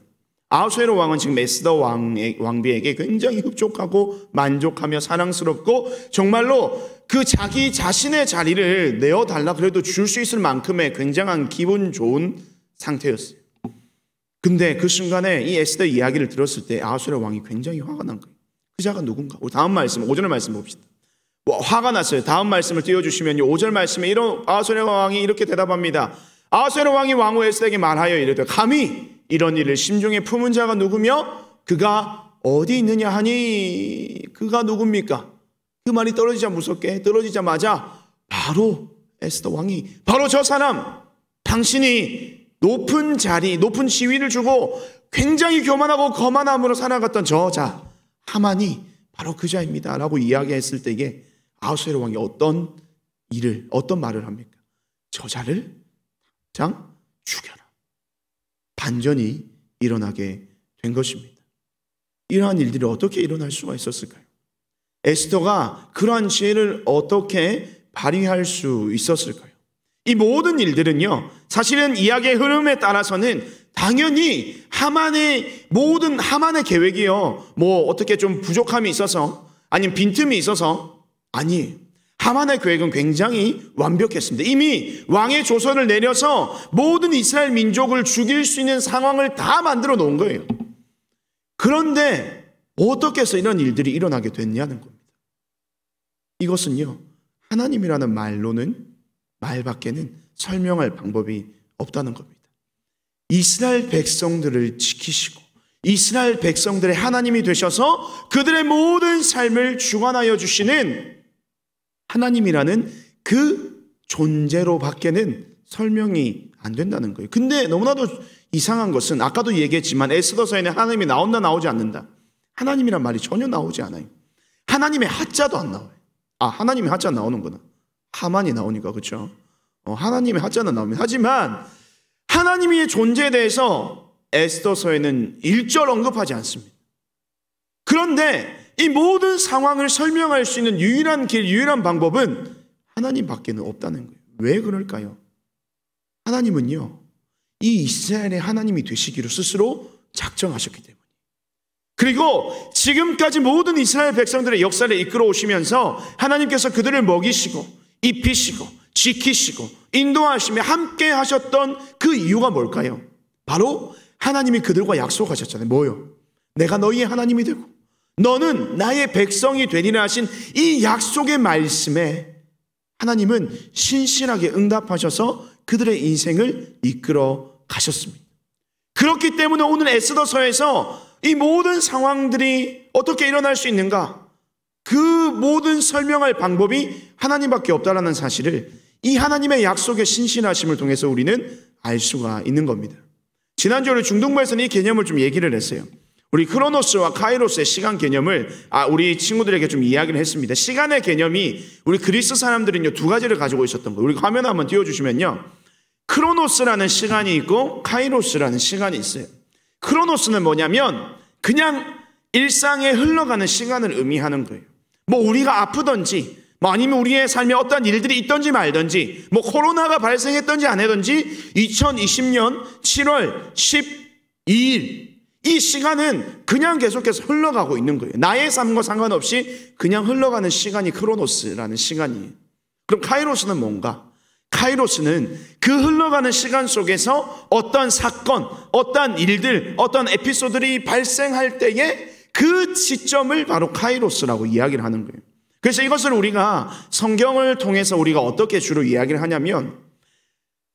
아하수에로 왕은 지금 에스더 왕비에게 굉장히 흡족하고 만족하며 사랑스럽고 정말로 그 자기 자신의 자리를 내어달라 그래도 줄 수 있을 만큼의 굉장한 기분 좋은 상태였어요. 근데 그 순간에 이 에스더의 이야기를 들었을 때 아하수에로 왕이 굉장히 화가 난 거예요. 그 자가 누군가? 우리 다음 말씀, 5절 말씀 봅시다. 화가 났어요. 다음 말씀을 띄워주시면요, 5절 말씀에 아하수에로 왕이 이렇게 대답합니다. 아하수에로 왕이 왕후 에스더에게 말하여 이르되 감히 이런 일을 심중에 품은 자가 누구며 그가 어디 있느냐 하니. 그가 누굽니까? 그 말이 떨어지자마자 바로 에스더 왕이 바로 저 사람, 당신이 높은 자리, 높은 지위를 주고 굉장히 교만하고 거만함으로 살아갔던 저 자 하만이 바로 그 자입니다 라고 이야기했을 때에 아하수에로 왕이 어떤 말을 합니까? 저 자를 당장 죽여라. 반전이 일어나게 된 것입니다. 이러한 일들이 어떻게 일어날 수가 있었을까요? 에스더가 그러한 지혜를 어떻게 발휘할 수 있었을까요? 이 모든 일들은요, 사실은 이야기의 흐름에 따라서는 당연히 하만의 계획이요, 뭐 어떻게 좀 부족함이 있어서 아니면 빈틈이 있어서 아니에요. 하만의 계획은 굉장히 완벽했습니다. 이미 왕의 조서를 내려서 모든 이스라엘 민족을 죽일 수 있는 상황을 다 만들어 놓은 거예요. 그런데 어떻게 해서 이런 일들이 일어나게 됐냐는 겁니다. 이것은요, 하나님이라는 말밖에는 설명할 방법이 없다는 겁니다. 이스라엘 백성들을 지키시고 이스라엘 백성들의 하나님이 되셔서 그들의 모든 삶을 주관하여 주시는 하나님이라는 그 존재로 밖에는 설명이 안 된다는 거예요. 근데 너무나도 이상한 것은 아까도 얘기했지만 에스더서에는 하나님이 나온다 나오지 않는다. 하나님이란 말이 전혀 나오지 않아요. 하나님의 하자도 안 나와요. 하나님의 하자 나오는구나. 하만이 나오니까, 그렇죠? 하나님의 하자는 나옵니다. 하지만 하나님의 존재에 대해서 에스더서에는 일절 언급하지 않습니다. 그런데 이 모든 상황을 설명할 수 있는 유일한 길, 유일한 방법은 하나님밖에는 없다는 거예요. 왜 그럴까요? 하나님은요, 이 이스라엘의 하나님이 되시기로 스스로 작정하셨기 때문에, 그리고 지금까지 모든 이스라엘 백성들의 역사를 이끌어 오시면서 하나님께서 그들을 먹이시고 입히시고 지키시고 인도하시며 함께 하셨던 그 이유가 뭘까요? 바로 하나님이 그들과 약속하셨잖아요. 뭐요? 내가 너희의 하나님이 되고 너는 나의 백성이 되리라 하신 이 약속의 말씀에 하나님은 신실하게 응답하셔서 그들의 인생을 이끌어 가셨습니다. 그렇기 때문에 오늘 에스더서에서 이 모든 상황들이 어떻게 일어날 수 있는가, 그 모든 설명할 방법이 하나님밖에 없다라는 사실을 이 하나님의 약속의 신실하심을 통해서 우리는 알 수가 있는 겁니다. 지난주에 우리 중등부에서는 이 개념을 좀 얘기를 했어요. 우리 크로노스와 카이로스의 시간 개념을 우리 친구들에게 좀 이야기를 했습니다. 시간의 개념이 우리 그리스 사람들은요, 두 가지를 가지고 있었던 거예요. 우리 화면 한번 띄워주시면요, 크로노스라는 시간이 있고 카이로스라는 시간이 있어요. 크로노스는 뭐냐면 그냥 일상에 흘러가는 시간을 의미하는 거예요. 뭐 우리가 아프든지 뭐 아니면 우리의 삶에 어떤 일들이 있든지 말든지, 뭐 코로나가 발생했든지 안 했든지 2020년 7월 12일 이 시간은 그냥 계속해서 흘러가고 있는 거예요. 나의 삶과 상관없이 그냥 흘러가는 시간이 크로노스라는 시간이에요. 그럼 카이로스는 뭔가? 카이로스는 그 흘러가는 시간 속에서 어떤 사건, 어떤 일들, 어떤 에피소드들이 발생할 때에 그 시점을 바로 카이로스라고 이야기를 하는 거예요. 그래서 이것을 우리가 성경을 통해서 우리가 어떻게 주로 이야기를 하냐면,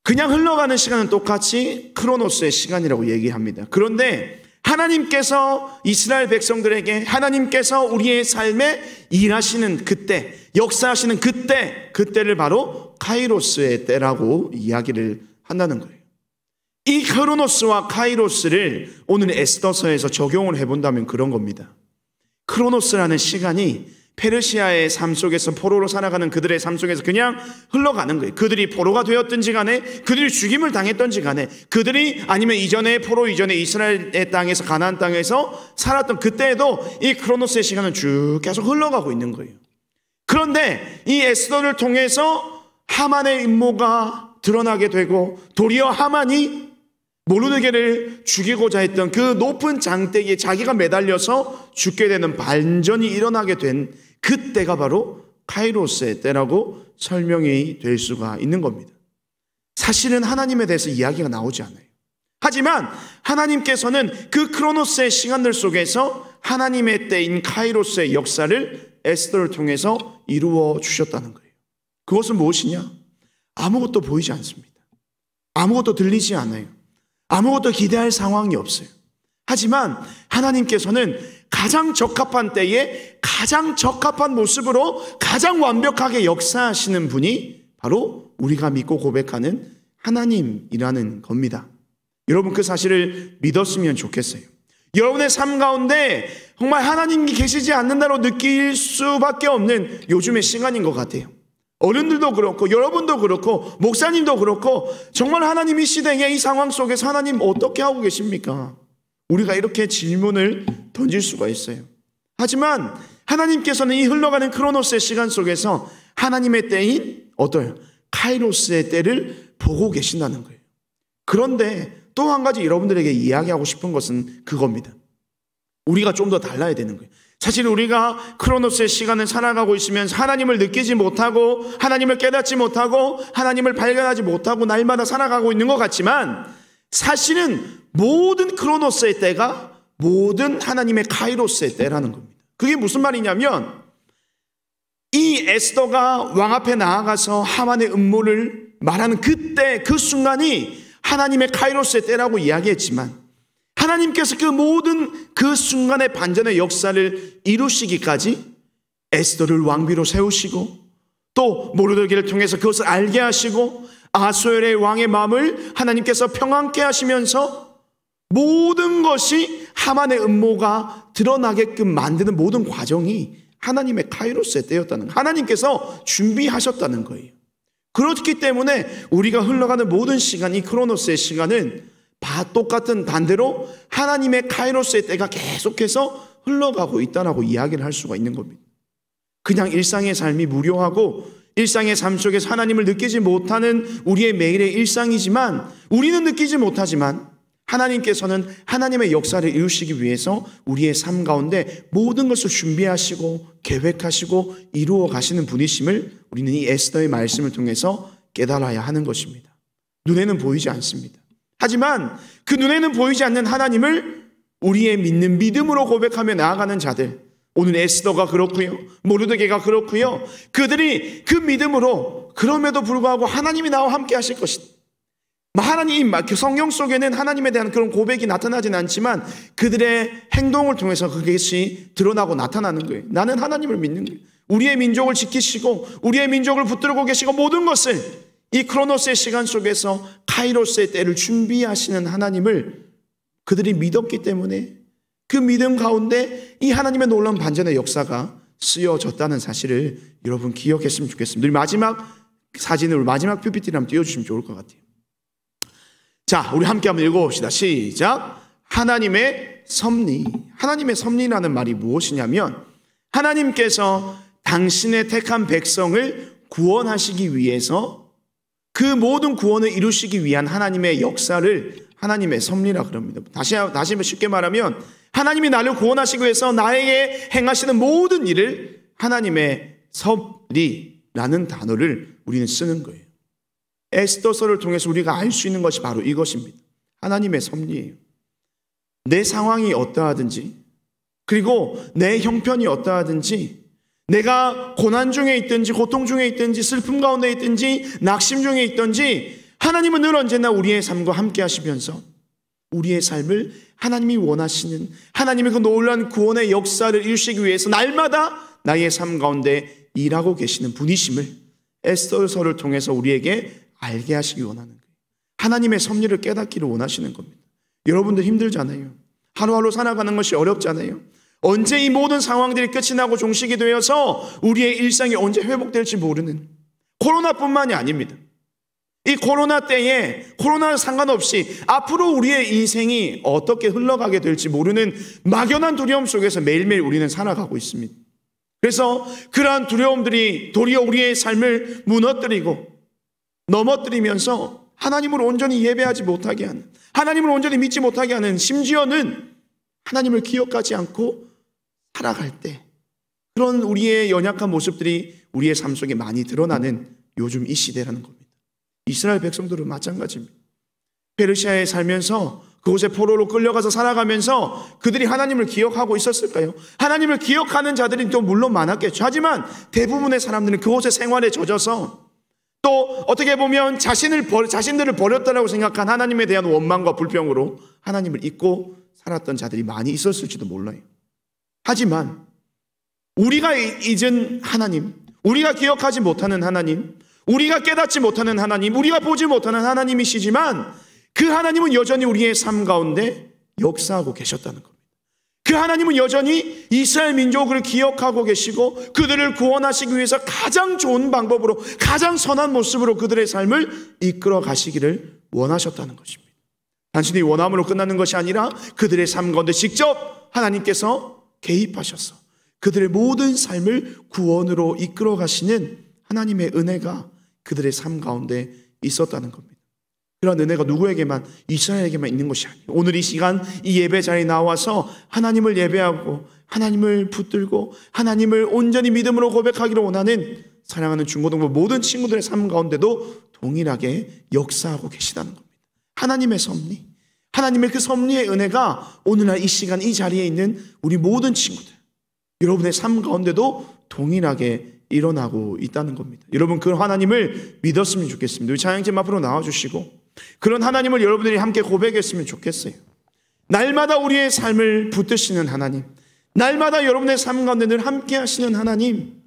그냥 흘러가는 시간은 똑같이 크로노스의 시간이라고 얘기합니다. 그런데 하나님께서 이스라엘 백성들에게, 하나님께서 우리의 삶에 일하시는 그때, 역사하시는 그때를 바로 카이로스의 때라고 이야기를 한다는 거예요. 이 크로노스와 카이로스를 오늘 에스더서에서 적용을 해본다면 그런 겁니다. 크로노스라는 시간이 페르시아의 삶 속에서 포로로 살아가는 그들의 삶 속에서 그냥 흘러가는 거예요. 그들이 포로가 되었든지 간에, 그들이 죽임을 당했든지 간에, 그들이 아니면 포로 이전에 이스라엘의 땅에서, 가나안 땅에서 살았던 그때에도 이 크로노스의 시간은 쭉 계속 흘러가고 있는 거예요. 그런데 이 에스더를 통해서 하만의 음모가 드러나게 되고, 도리어 하만이 모르드게를 죽이고자 했던 그 높은 장대기에 자기가 매달려서 죽게 되는 반전이 일어나게 된 그때가 바로 카이로스의 때라고 설명이 될 수가 있는 겁니다. 사실은 하나님에 대해서 이야기가 나오지 않아요. 하지만 하나님께서는 그 크로노스의 시간들 속에서 하나님의 때인 카이로스의 역사를 에스더를 통해서 이루어 주셨다는 거예요. 그것은 무엇이냐? 아무것도 보이지 않습니다. 아무것도 들리지 않아요. 아무것도 기대할 상황이 없어요. 하지만 하나님께서는 가장 적합한 때에 가장 적합한 모습으로 가장 완벽하게 역사하시는 분이 바로 우리가 믿고 고백하는 하나님이라는 겁니다. 여러분, 그 사실을 믿었으면 좋겠어요. 여러분의 삶 가운데 정말 하나님이 계시지 않는다로 느낄 수밖에 없는 요즘의 시간인 것 같아요. 어른들도 그렇고 여러분도 그렇고 목사님도 그렇고 정말 하나님 이 시대의 이 상황 속에서 하나님 어떻게 하고 계십니까? 우리가 이렇게 질문을 던질 수가 있어요. 하지만 하나님께서는 이 흘러가는 크로노스의 시간 속에서 하나님의 때인 어떠요? 카이로스의 때를 보고 계신다는 거예요. 그런데 또 한 가지 여러분들에게 이야기하고 싶은 것은 그겁니다. 우리가 좀 더 달라야 되는 거예요. 사실 우리가 크로노스의 시간을 살아가고 있으면서 하나님을 느끼지 못하고 하나님을 깨닫지 못하고 하나님을 발견하지 못하고 날마다 살아가고 있는 것 같지만 사실은 모든 크로노스의 때가 모든 하나님의 카이로스의 때라는 겁니다. 그게 무슨 말이냐면 이 에스더가 왕 앞에 나아가서 하만의 음모를 말하는 그때 그 순간이 하나님의 카이로스의 때라고 이야기했지만 하나님께서 그 모든 그 순간의 반전의 역사를 이루시기까지 에스더를 왕비로 세우시고 또 모르드게를 통해서 그것을 알게 하시고 아수엘의 왕의 마음을 하나님께서 평안케 하시면서 모든 것이 하만의 음모가 드러나게끔 만드는 모든 과정이 하나님의 카이로스의 때였다는 거예요. 하나님께서 준비하셨다는 거예요. 그렇기 때문에 우리가 흘러가는 모든 시간, 이 크로노스의 시간은 똑같은 반대로 하나님의 카이로스의 때가 계속해서 흘러가고 있다라고 이야기를 할 수가 있는 겁니다. 그냥 일상의 삶이 무료하고 일상의 삶 속에서 하나님을 느끼지 못하는 우리의 매일의 일상이지만 우리는 느끼지 못하지만 하나님께서는 하나님의 역사를 이루시기 위해서 우리의 삶 가운데 모든 것을 준비하시고 계획하시고 이루어 가시는 분이심을 우리는 이 에스더의 말씀을 통해서 깨달아야 하는 것입니다. 눈에는 보이지 않습니다. 하지만 그 눈에는 보이지 않는 하나님을 우리의 믿는 믿음으로 고백하며 나아가는 자들, 오늘 에스더가 그렇고요, 모르드게가 그렇고요, 그들이 그 믿음으로 그럼에도 불구하고 하나님이 나와 함께 하실 것이다. 하나님, 성경 속에는 하나님에 대한 그런 고백이 나타나진 않지만 그들의 행동을 통해서 그것이 드러나고 나타나는 거예요. 나는 하나님을 믿는 거예요. 우리의 민족을 지키시고 우리의 민족을 붙들고 계시고 모든 것을 이 크로노스의 시간 속에서 카이로스의 때를 준비하시는 하나님을 그들이 믿었기 때문에 그 믿음 가운데 이 하나님의 놀라운 반전의 역사가 쓰여졌다는 사실을 여러분 기억했으면 좋겠습니다. 우리 마지막 사진을 마지막 PPT를 한번 띄워주시면 좋을 것 같아요. 자, 우리 함께 한번 읽어봅시다. 시작. 하나님의 섭리. 하나님의 섭리라는 말이 무엇이냐면 하나님께서 당신의 택한 백성을 구원하시기 위해서 그 모든 구원을 이루시기 위한 하나님의 역사를 하나님의 섭리라 그럽니다. 다시 한번 쉽게 말하면 하나님이 나를 구원하시기 위해서 나에게 행하시는 모든 일을 하나님의 섭리라는 단어를 우리는 쓰는 거예요. 에스더서를 통해서 우리가 알 수 있는 것이 바로 이것입니다. 하나님의 섭리예요. 내 상황이 어떠하든지 그리고 내 형편이 어떠하든지 내가 고난 중에 있든지 고통 중에 있든지 슬픔 가운데 있든지 낙심 중에 있든지 하나님은 늘 언제나 우리의 삶과 함께 하시면서 우리의 삶을 하나님이 원하시는 하나님의 그 놀라운 구원의 역사를 이루시기 위해서 날마다 나의 삶 가운데 일하고 계시는 분이심을 에스더서를 통해서 우리에게 알게 하시기 원하는 거예요. 하나님의 섭리를 깨닫기를 원하시는 겁니다. 여러분들 힘들잖아요. 하루하루 살아가는 것이 어렵잖아요. 언제 이 모든 상황들이 끝이 나고 종식이 되어서 우리의 일상이 언제 회복될지 모르는 코로나뿐만이 아닙니다. 이 코로나 때에 코로나 상관없이 앞으로 우리의 인생이 어떻게 흘러가게 될지 모르는 막연한 두려움 속에서 매일매일 우리는 살아가고 있습니다. 그래서 그러한 두려움들이 도리어 우리의 삶을 무너뜨리고 넘어뜨리면서 하나님을 온전히 예배하지 못하게 하는, 하나님을 온전히 믿지 못하게 하는, 심지어는 하나님을 기억하지 않고 살아갈 때 그런 우리의 연약한 모습들이 우리의 삶 속에 많이 드러나는 요즘 이 시대라는 겁니다. 이스라엘 백성들은 마찬가지입니다. 페르시아에 살면서 그곳에 포로로 끌려가서 살아가면서 그들이 하나님을 기억하고 있었을까요? 하나님을 기억하는 자들이 또 물론 많았겠죠. 하지만 대부분의 사람들은 그곳의 생활에 젖어서 또 어떻게 보면 자신들을 버렸다라고 생각한 하나님에 대한 원망과 불평으로 하나님을 잊고 살았던 자들이 많이 있었을지도 몰라요. 하지만 우리가 잊은 하나님, 우리가 기억하지 못하는 하나님, 우리가 깨닫지 못하는 하나님, 우리가 보지 못하는 하나님이시지만 그 하나님은 여전히 우리의 삶 가운데 역사하고 계셨다는 겁니다. 그 하나님은 여전히 이스라엘 민족을 기억하고 계시고 그들을 구원하시기 위해서 가장 좋은 방법으로, 가장 선한 모습으로 그들의 삶을 이끌어 가시기를 원하셨다는 것입니다. 단순히 원함으로 끝나는 것이 아니라 그들의 삶 가운데 직접 하나님께서 개입하셔서 그들의 모든 삶을 구원으로 이끌어 가시는 하나님의 은혜가 그들의 삶 가운데 있었다는 겁니다. 그런 은혜가 누구에게만, 이스라엘에게만 있는 것이 아니에요. 오늘 이 시간 이 예배 자리에 나와서 하나님을 예배하고 하나님을 붙들고 하나님을 온전히 믿음으로 고백하기를 원하는 사랑하는 중고등부 모든 친구들의 삶 가운데도 동일하게 역사하고 계시다는 겁니다. 하나님의 섭리, 하나님의 그 섭리의 은혜가 오늘날 이 시간 이 자리에 있는 우리 모든 친구들, 여러분의 삶 가운데도 동일하게 일어나고 있다는 겁니다. 여러분 그 하나님을 믿었으면 좋겠습니다. 우리 찬양팀 앞으로 나와주시고 그런 하나님을 여러분들이 함께 고백했으면 좋겠어요. 날마다 우리의 삶을 붙드시는 하나님, 날마다 여러분의 삶 가운데 늘 함께 하시는 하나님,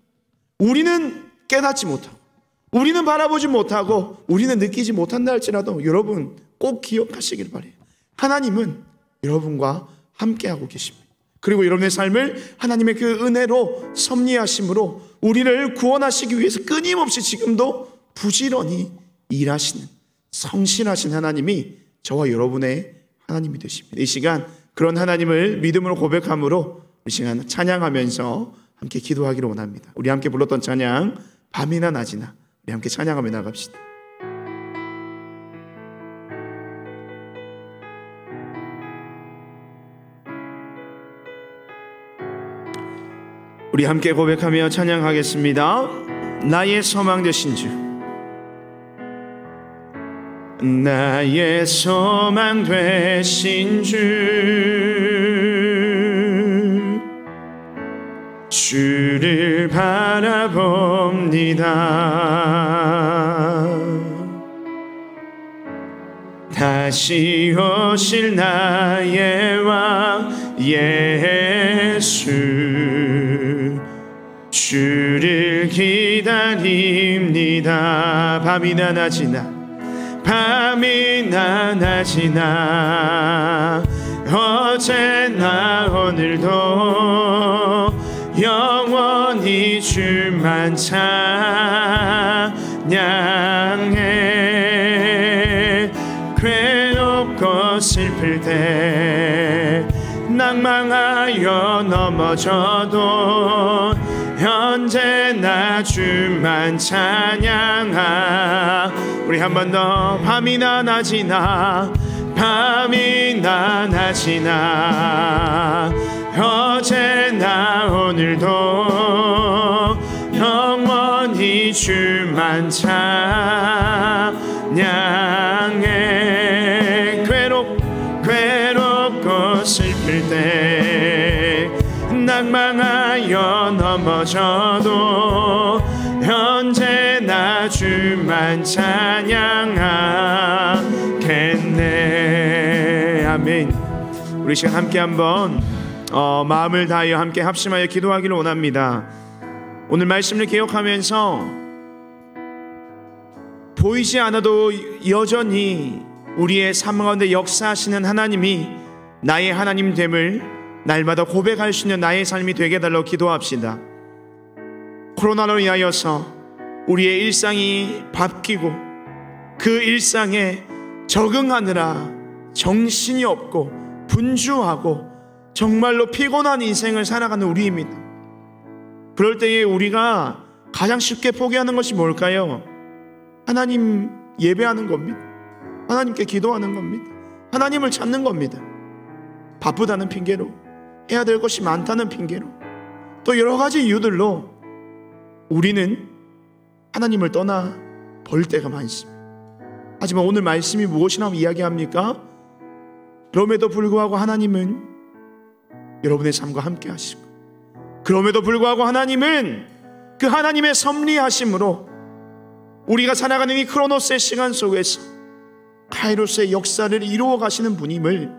우리는 깨닫지 못하고 우리는 바라보지 못하고 우리는 느끼지 못한다 할지라도 여러분 꼭 기억하시길 바라요. 하나님은 여러분과 함께하고 계십니다. 그리고 여러분의 삶을 하나님의 그 은혜로 섭리하심으로 우리를 구원하시기 위해서 끊임없이 지금도 부지런히 일하시는 성실하신 하나님이 저와 여러분의 하나님이 되십니다. 이 시간 그런 하나님을 믿음으로 고백함으로 이 시간 찬양하면서 함께 기도하기를 원합니다. 우리 함께 불렀던 찬양 밤이나 낮이나 우리 함께 찬양하며 나갑시다. 우리 함께 고백하며 찬양하겠습니다. 나의 소망 되신 주, 나의 소망 되신 주, 주를 바라봅니다. 다시 오실 나의 왕 예수, 주를 기다립니다. 밤이나 낮이나 밤이나 낮이나 어제나 오늘도 영원히 주만 찬양해. 괴롭고 슬플 때 낭망하여 넘어져도 언제나 주만 찬양하. 우리 한 번 더 밤이나 낮이나 밤이나 낮이나 어제나 오늘도 영원히 주만 찬양해. 괴롭고 슬플 때 낭망하여 넘어져도 언제나 주만 찬양하겠네. 아멘. 우리 시간 함께 한번 마음을 다하여 함께 합심하여 기도하기를 원합니다. 오늘 말씀을 기억하면서 보이지 않아도 여전히 우리의 삶 가운데 역사하시는 하나님이 나의 하나님 됨을 날마다 고백할 수 있는 나의 삶이 되게 해달라고 기도합시다. 코로나로 인하여서 우리의 일상이 바뀌고 그 일상에 적응하느라 정신이 없고 분주하고 정말로 피곤한 인생을 살아가는 우리입니다. 그럴 때에 우리가 가장 쉽게 포기하는 것이 뭘까요? 하나님 예배하는 겁니다. 하나님께 기도하는 겁니다. 하나님을 찾는 겁니다. 바쁘다는 핑계로, 해야 될 것이 많다는 핑계로, 또 여러 가지 이유들로 우리는 하나님을 떠나 볼 때가 많습니다. 하지만 오늘 말씀이 무엇이라고 이야기합니까? 그럼에도 불구하고 하나님은 여러분의 삶과 함께 하시고, 그럼에도 불구하고 하나님은 그 하나님의 섭리하심으로 우리가 살아가는 이 크로노스의 시간 속에서 카이로스의 역사를 이루어 가시는 분임을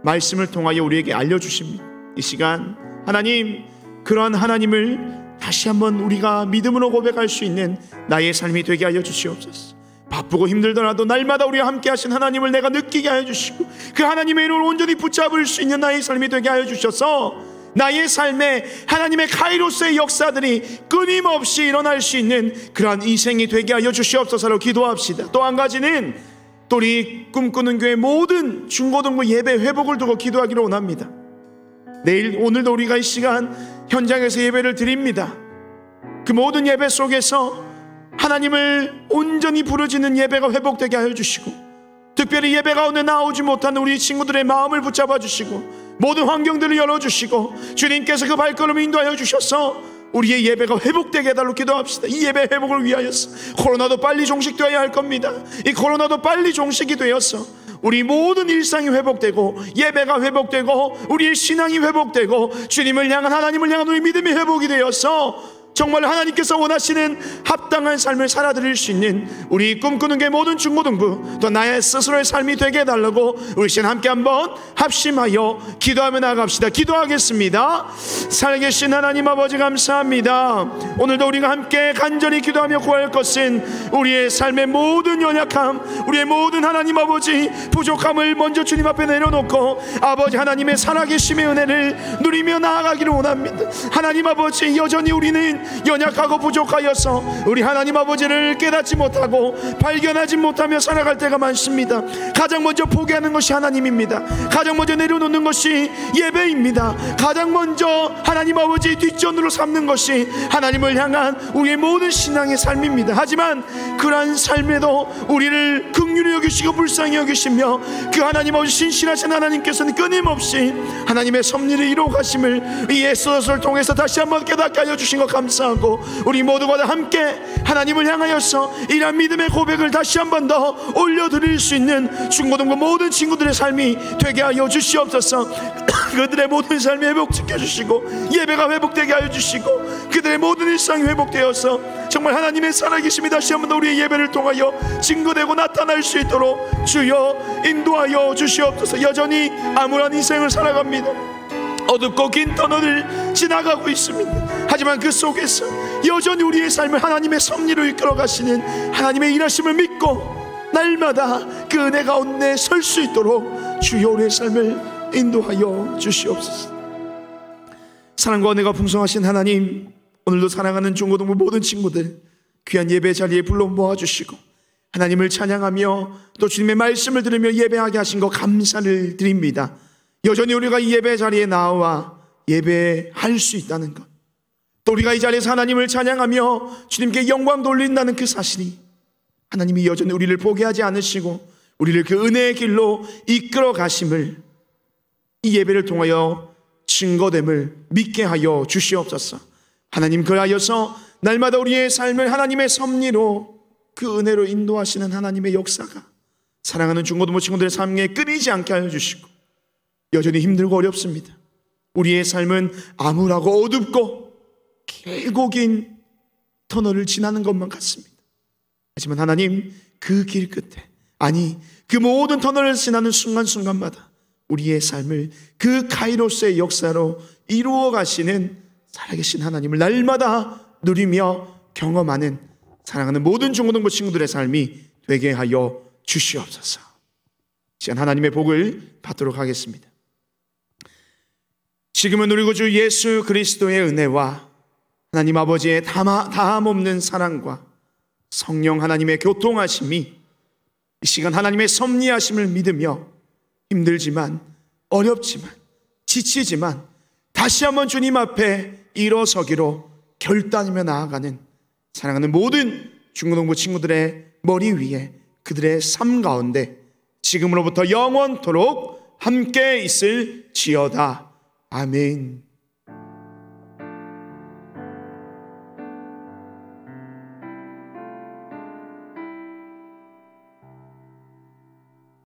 말씀을 통하여 우리에게 알려주십니다. 이 시간 하나님, 그러한 하나님을 다시 한번 우리가 믿음으로 고백할 수 있는 나의 삶이 되게 하여 주시옵소서. 바쁘고 힘들더라도 날마다 우리와 함께 하신 하나님을 내가 느끼게 하여 주시고, 그 하나님의 이름을 온전히 붙잡을 수 있는 나의 삶이 되게 하여 주셔서 나의 삶에 하나님의 카이로스의 역사들이 끊임없이 일어날 수 있는 그러한 인생이 되게 하여 주시옵소서로 기도합시다. 또 한 가지는 또 우리 꿈꾸는 교회 모든 중고등부 예배 회복을 두고 기도하기를 원합니다. 오늘도 우리가 이 시간 현장에서 예배를 드립니다. 그 모든 예배 속에서 하나님을 온전히 부르짖는 예배가 회복되게 하여 주시고, 특별히 예배 가운데 나오지 못하는 우리 친구들의 마음을 붙잡아 주시고, 모든 환경들을 열어주시고, 주님께서 그 발걸음을 인도하여 주셔서 우리의 예배가 회복되게 해달라고 기도합시다. 이 예배 회복을 위하여서 코로나도 빨리 종식되어야 할 겁니다. 이 코로나도 빨리 종식이 되어서 우리 모든 일상이 회복되고, 예배가 회복되고, 우리의 신앙이 회복되고, 주님을 향한, 하나님을 향한 우리 믿음이 회복이 되어서 정말 하나님께서 원하시는 합당한 삶을 살아드릴 수 있는 우리 꿈꾸는 게 모든 중고등부, 또 나의 스스로의 삶이 되게 해달라고 우리 시간 함께 한번 합심하여 기도하며 나아갑시다. 기도하겠습니다. 살아계신 하나님 아버지, 감사합니다. 오늘도 우리가 함께 간절히 기도하며 구할 것은 우리의 삶의 모든 연약함, 우리의 모든 하나님 아버지 부족함을 먼저 주님 앞에 내려놓고 아버지 하나님의 살아계심의 은혜를 누리며 나아가기를 원합니다. 하나님 아버지, 여전히 우리는 연약하고 부족하여서 우리 하나님 아버지를 깨닫지 못하고 발견하지 못하며 살아갈 때가 많습니다. 가장 먼저 포기하는 것이 하나님입니다. 가장 먼저 내려놓는 것이 예배입니다. 가장 먼저 하나님 아버지 뒷전으로 삼는 것이 하나님을 향한 우리의 모든 신앙의 삶입니다. 하지만 그러한 삶에도 우리를 긍휼히 여기시고 불쌍히 여기시며 그 하나님 아버지 신실하신 하나님께서는 끊임없이 하나님의 섭리를 이루어 가심을 이 에스더서를 통해서 다시 한번 깨닫게 하여 주신 것 감사합니다. 우리 모두가 다 함께 하나님을 향하여서 이러한 믿음의 고백을 다시 한 번 더 올려드릴 수 있는 중고등부 모든 친구들의 삶이 되게 하여 주시옵소서. 그들의 모든 삶이 회복시켜 주시고, 예배가 회복되게 하여 주시고, 그들의 모든 일상이 회복되어서 정말 하나님의 살아계심이 다시 한 번 더 우리의 예배를 통하여 증거되고 나타날 수 있도록 주여 인도하여 주시옵소서. 여전히 암울한 인생을 살아갑니다. 어둡고 긴 터널을 지나가고 있습니다. 하지만 그 속에서 여전히 우리의 삶을 하나님의 섭리로 이끌어 가시는 하나님의 일하심을 믿고 날마다 그 은혜 가운데 설 수 있도록 주여 우리의 삶을 인도하여 주시옵소서. 사랑과 은혜가 풍성하신 하나님, 오늘도 사랑하는 중고등부 모든 친구들 귀한 예배 자리에 불러 모아주시고 하나님을 찬양하며 또 주님의 말씀을 들으며 예배하게 하신 것 감사를 드립니다. 여전히 우리가 이 예배 자리에 나와 예배할 수 있다는 것, 또 우리가 이 자리에서 하나님을 찬양하며 주님께 영광 돌린다는 그 사실이 하나님이 여전히 우리를 포기하지 않으시고 우리를 그 은혜의 길로 이끌어 가심을 이 예배를 통하여 증거됨을 믿게 하여 주시옵소서. 하나님, 그하여서 날마다 우리의 삶을 하나님의 섭리로 그 은혜로 인도하시는 하나님의 역사가 사랑하는 중고등부 친구들의 삶에 끊이지 않게 하여 주시고, 여전히 힘들고 어렵습니다. 우리의 삶은 암울하고 어둡고 길고 긴 터널을 지나는 것만 같습니다. 하지만 하나님, 그 길 끝에, 아니 그 모든 터널을 지나는 순간순간마다 우리의 삶을 그 카이로스의 역사로 이루어 가시는 살아계신 하나님을 날마다 누리며 경험하는 사랑하는 모든 중고등부 친구들의 삶이 되게 하여 주시옵소서. 시간 하나님의 복을 받도록 하겠습니다. 지금은 우리 구주 예수 그리스도의 은혜와 하나님 아버지의 다함없는 사랑과 성령 하나님의 교통하심이 이 시간 하나님의 섭리하심을 믿으며 힘들지만 어렵지만 지치지만 다시 한번 주님 앞에 일어서기로 결단하며 나아가는 사랑하는 모든 중고등부 친구들의 머리 위에, 그들의 삶 가운데 지금으로부터 영원토록 함께 있을지어다. 아멘.